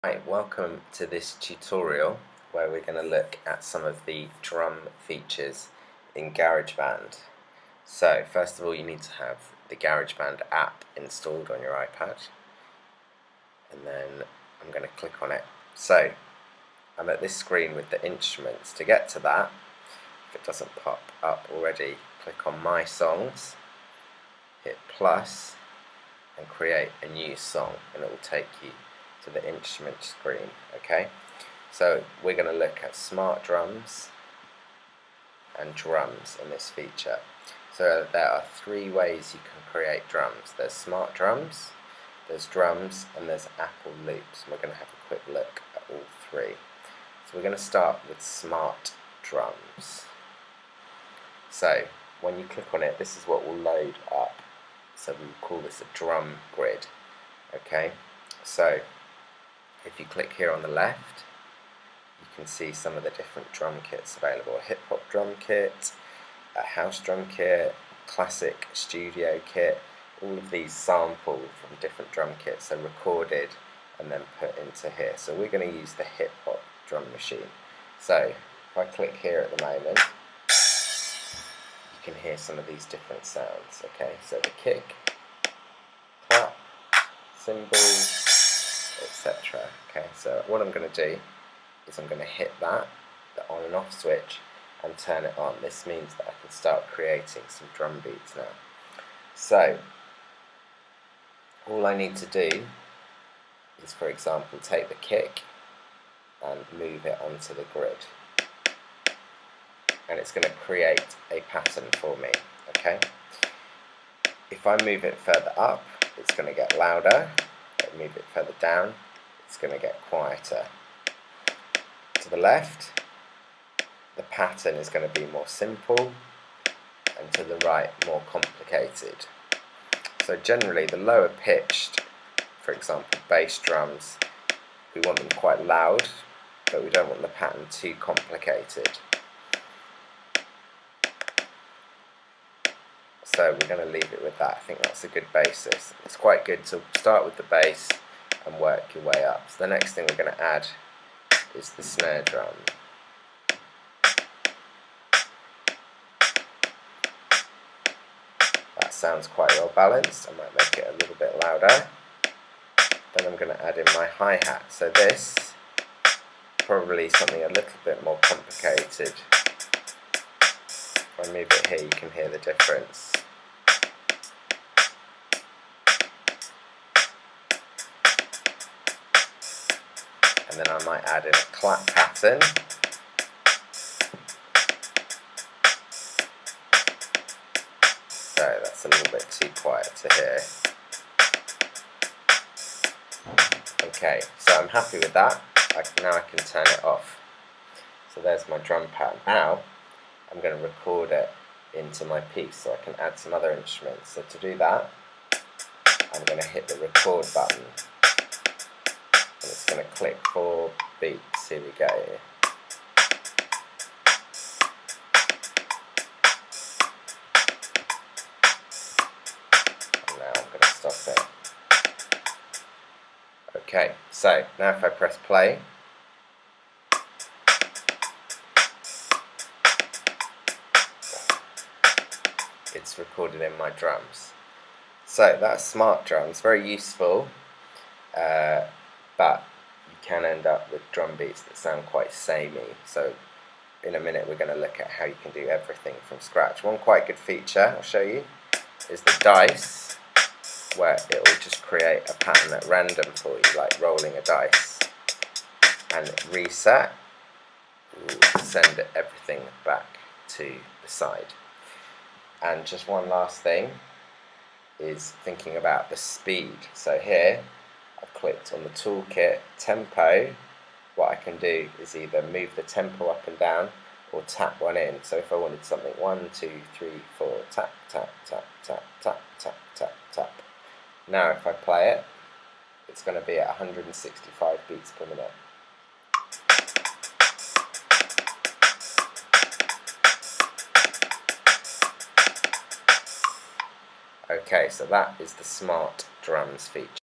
Hi, welcome to this tutorial where we're going to look at some of the drum features in GarageBand. So first of all, you need to have the GarageBand app installed on your iPad, and then I'm going to click on it. So I'm at this screen with the instruments. To get to that, if it doesn't pop up already, click on My Songs, hit plus and create a new song, and it will take you to the instrument screen. Okay, so we're going to look at smart drums and drums in this feature. So there are three ways you can create drums. There's smart drums, there's drums, and there's Apple loops. And we're going to have a quick look at all three. So we're going to start with smart drums. So when you click on it, this is what will load up. So we call this a drum grid. Okay, so if you click here on the left, you can see some of the different drum kits available. A hip-hop drum kit, a house drum kit, classic studio kit. All of these sampled from different drum kits, so recorded and then put into here. So we're going to use the hip-hop drum machine. So if I click here at the moment, you can hear some of these different sounds. Okay, so the kick, clap, cymbals, etc. Okay, so what I'm going to do is I'm going to hit that, the on and off switch, and turn it on. This means that I can start creating some drum beats now. So all I need to do is, for example, take the kick and move it onto the grid, and it's going to create a pattern for me. Okay, if I move it further up, it's going to get louder. If I move it further down, it's going to get quieter. To the left, the pattern is going to be more simple, and to the right, more complicated. So generally, the lower pitched, for example, bass drums, we want them quite loud, but we don't want the pattern too complicated. So we're going to leave it with that. I think that's a good basis. It's quite good to start with the bass and work your way up. So the next thing we're going to add is the snare drum. That sounds quite well balanced. I might make it a little bit louder. Then I'm going to add in my hi-hat. So this, probably something a little bit more complicated. If I move it here, you can hear the difference. And then I might add in a clap pattern. So that's a little bit too quiet to hear. Okay, so I'm happy with that. Now I can turn it off. So there's my drum pattern. Now I'm going to record it into my piece so I can add some other instruments. So to do that, I'm going to hit the record button. And it's going to click 4 beats. Here we go. And now I'm going to stop it. Okay, so now if I press play, it's recorded in my drums. So that's smart drums, very useful, but you can end up with drum beats that sound quite samey. So in a minute we're going to look at how you can do everything from scratch. One quite good feature I'll show you is the dice, where it will just create a pattern at random for you, like rolling a dice, and reset will send everything back to the side. And just one last thing is thinking about the speed. So here I've clicked on the toolkit tempo. What I can do is either move the tempo up and down or tap one in. So if I wanted something 1, 2, 3, 4, tap, tap, tap, tap, tap, tap, tap, tap. Now if I play it, it's going to be at 165 beats per minute. Okay, so that is the smart drums feature.